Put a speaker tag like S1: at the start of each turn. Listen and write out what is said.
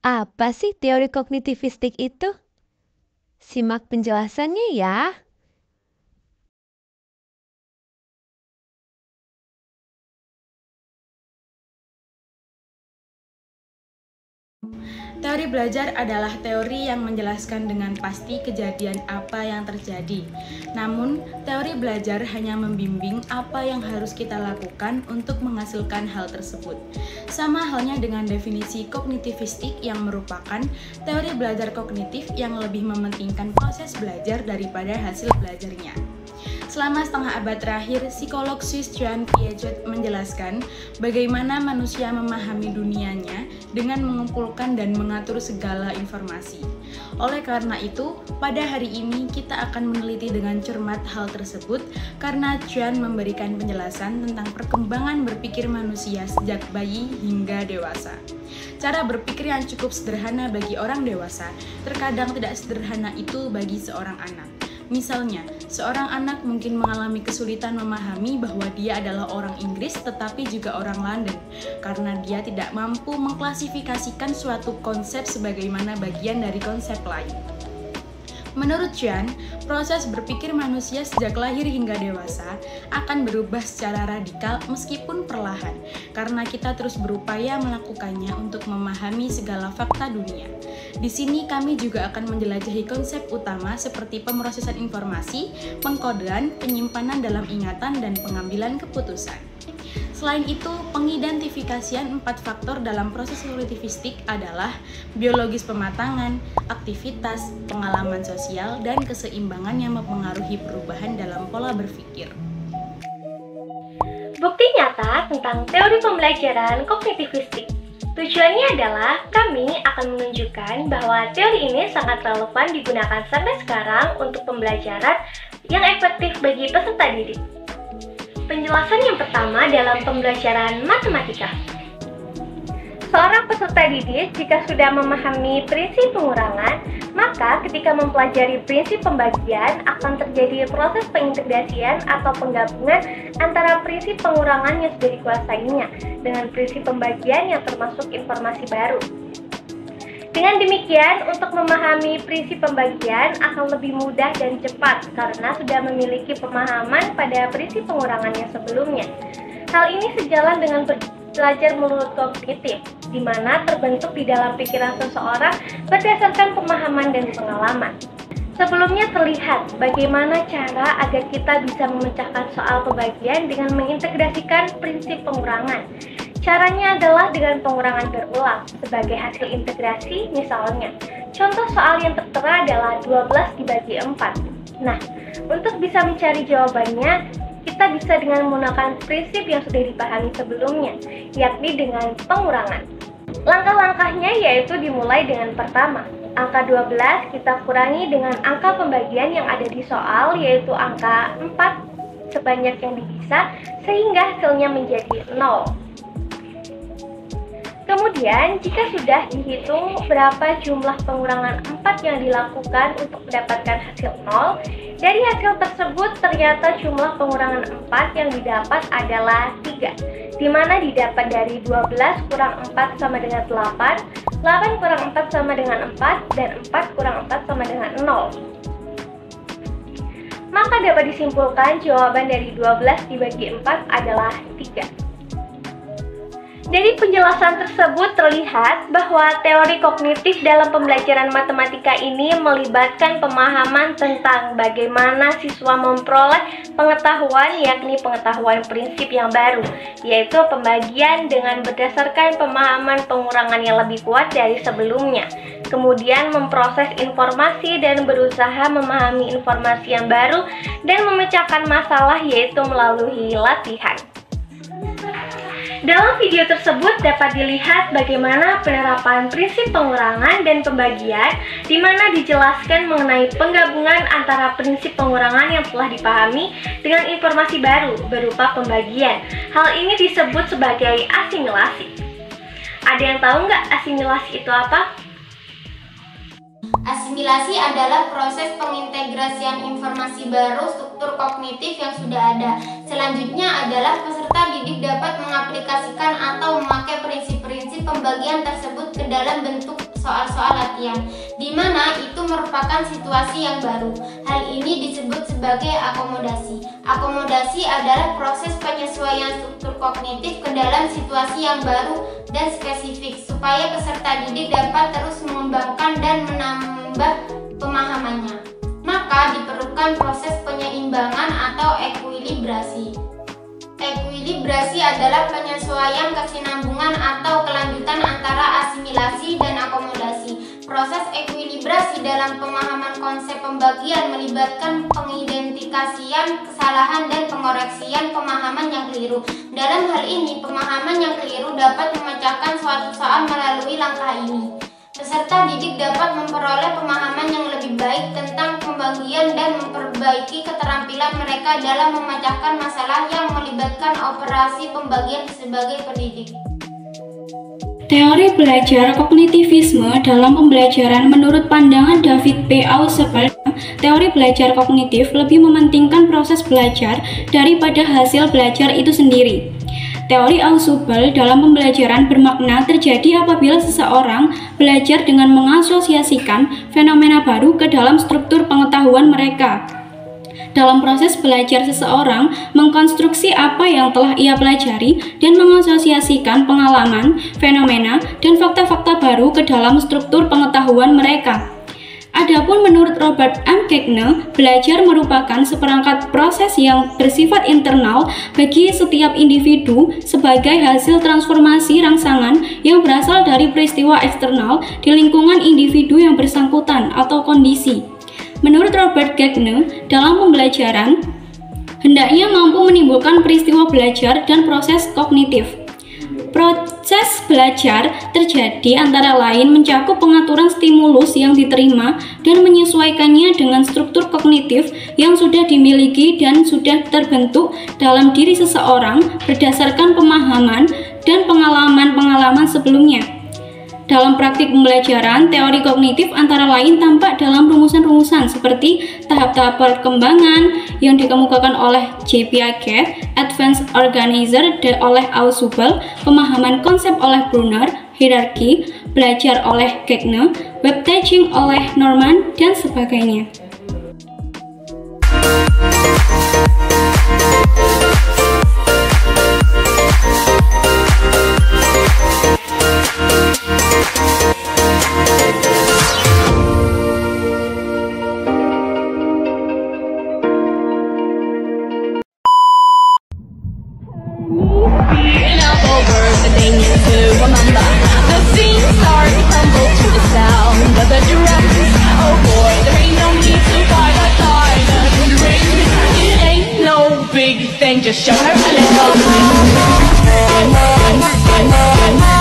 S1: Apa sih teori kognitivistik itu? Simak penjelasannya ya.
S2: Teori belajar adalah teori yang menjelaskan dengan pasti kejadian apa yang terjadi. Namun, teori belajar hanya membimbing apa yang harus kita lakukan untuk menghasilkan hal tersebut. Sama halnya dengan definisi kognitivistik yang merupakan teori belajar kognitif yang lebih mementingkan proses belajar daripada hasil belajarnya. Selama setengah abad terakhir, psikolog Swiss Jean Piaget menjelaskan bagaimana manusia memahami dunianya dengan mengumpulkan dan mengatur segala informasi. Oleh karena itu, pada hari ini kita akan meneliti dengan cermat hal tersebut karena Jean memberikan penjelasan tentang perkembangan berpikir manusia sejak bayi hingga dewasa. Cara berpikir yang cukup sederhana bagi orang dewasa terkadang tidak sederhana itu bagi seorang anak. Misalnya, seorang anak mungkin mengalami kesulitan memahami bahwa dia adalah orang Inggris tetapi juga orang London karena dia tidak mampu mengklasifikasikan suatu konsep sebagaimana bagian dari konsep lain. Menurut Jean, proses berpikir manusia sejak lahir hingga dewasa akan berubah secara radikal meskipun perlahan, karena kita terus berupaya melakukannya untuk memahami segala fakta dunia. Di sini kami juga akan menjelajahi konsep utama seperti pemrosesan informasi, pengkodean, penyimpanan dalam ingatan, dan pengambilan keputusan. Selain itu, pengidentifikasian 4 faktor dalam proses kognitivistik adalah biologis pematangan, aktivitas, pengalaman sosial, dan keseimbangan yang mempengaruhi perubahan dalam pola berpikir.
S3: Bukti nyata tentang teori pembelajaran kognitivistik. Tujuannya adalah kami akan menunjukkan bahwa teori ini sangat relevan digunakan sampai sekarang untuk pembelajaran yang efektif bagi peserta didik. Penjelasan yang pertama dalam pembelajaran matematika. Seorang peserta didik jika sudah memahami prinsip pengurangan, maka ketika mempelajari prinsip pembagian akan terjadi proses pengintegrasian atau penggabungan antara prinsip pengurangan yang sudah dikuasainya dengan prinsip pembagian yang termasuk informasi baru. Dengan demikian, untuk memahami prinsip pembagian akan lebih mudah dan cepat karena sudah memiliki pemahaman pada prinsip pengurangan yang sebelumnya. Hal ini sejalan dengan belajar menurut kognitif, di mana terbentuk di dalam pikiran seseorang berdasarkan pemahaman dan pengalaman. Sebelumnya terlihat bagaimana cara agar kita bisa memecahkan soal pembagian dengan mengintegrasikan prinsip pengurangan. Caranya adalah dengan pengurangan berulang sebagai hasil integrasi. Misalnya, contoh soal yang tertera adalah 12 dibagi 4. Nah, untuk bisa mencari jawabannya, kita bisa dengan menggunakan prinsip yang sudah dipahami sebelumnya, yakni dengan pengurangan. Langkah-langkahnya yaitu dimulai dengan pertama, angka 12 kita kurangi dengan angka pembagian yang ada di soal, yaitu angka 4 sebanyak yang bisa, sehingga hasilnya menjadi 0. Kemudian, jika sudah dihitung berapa jumlah pengurangan 4 yang dilakukan untuk mendapatkan hasil 0, dari hasil tersebut ternyata jumlah pengurangan 4 yang didapat adalah 3, di mana didapat dari 12 kurang 4 sama dengan 8, 8 kurang 4 sama dengan 4, dan 4 kurang 4 sama dengan 0. Maka dapat disimpulkan jawaban dari 12 dibagi 4 adalah 3. Dari penjelasan tersebut terlihat bahwa teori kognitif dalam pembelajaran matematika ini melibatkan pemahaman tentang bagaimana siswa memperoleh pengetahuan, yakni pengetahuan prinsip yang baru, yaitu pembagian dengan berdasarkan pemahaman pengurangan yang lebih kuat dari sebelumnya. Kemudian memproses informasi dan berusaha memahami informasi yang baru dan memecahkan masalah, yaitu melalui latihan. Dalam video tersebut dapat dilihat bagaimana penerapan prinsip pengurangan dan pembagian, di mana dijelaskan mengenai penggabungan antara prinsip pengurangan yang telah dipahami dengan informasi baru berupa pembagian. Hal ini disebut sebagai asimilasi. Ada yang tahu nggak asimilasi itu apa?
S4: Asimilasi adalah proses pengintegrasian informasi baru struktur kognitif yang sudah ada. Selanjutnya adalah peserta didik dapat mengaplikasikan atau memakai prinsip-prinsip pembagian tersebut ke dalam bentuk soal-soal latihan, di mana itu merupakan situasi yang baru. Hal ini disebut sebagai akomodasi. Akomodasi adalah proses penyesuaian struktur kognitif ke dalam situasi yang baru dan spesifik, supaya peserta didik dapat terus mengembangkan dan menambah pemahamannya. Maka diperlukan proses penyeimbangan atau ekuilibrasi. Ekuilibrasi adalah penyesuaian kesinambungan atau kelanjutan antara asimilasi dan akomodasi. Proses ekuilibrasi dalam pemahaman konsep pembagian melibatkan pengidentifikasian kesalahan dan pengoreksian pemahaman yang keliru. Dalam hal ini, pemahaman yang keliru dapat memecahkan suatu soal melalui langkah ini. Peserta didik dapat memperoleh pemahaman yang lebih baik tentang pembagian dan memperbaiki keterampilan mereka dalam memecahkan masalah yang melibatkan operasi pembagian sebagai pendidik.
S5: Teori belajar kognitivisme dalam pembelajaran menurut pandangan David P. Ausubel, teori belajar kognitif lebih mementingkan proses belajar daripada hasil belajar itu sendiri. Teori Ausubel dalam pembelajaran bermakna terjadi apabila seseorang belajar dengan mengasosiasikan fenomena baru ke dalam struktur pengetahuan mereka. Dalam proses belajar, seseorang mengkonstruksi apa yang telah ia pelajari dan mengasosiasikan pengalaman, fenomena, dan fakta-fakta baru ke dalam struktur pengetahuan mereka. Adapun menurut Robert M. Gagne, belajar merupakan seperangkat proses yang bersifat internal bagi setiap individu sebagai hasil transformasi rangsangan yang berasal dari peristiwa eksternal di lingkungan individu yang bersangkutan atau kondisi. Menurut Robert Gagne, dalam pembelajaran, hendaknya mampu menimbulkan peristiwa belajar dan proses kognitif. Proses belajar terjadi antara lain mencakup pengaturan stimulus yang diterima dan menyesuaikannya dengan struktur kognitif yang sudah dimiliki dan sudah terbentuk dalam diri seseorang berdasarkan pemahaman dan pengalaman-pengalaman sebelumnya. Dalam praktik pembelajaran, teori kognitif antara lain tampak dalam rumusan-rumusan seperti tahap-tahap perkembangan yang dikemukakan oleh J. Piaget, Advanced Organizer oleh Ausubel, pemahaman konsep oleh Brunner, hierarki, belajar oleh Gagne, web teaching oleh Norman, dan sebagainya.
S6: Just show her a little.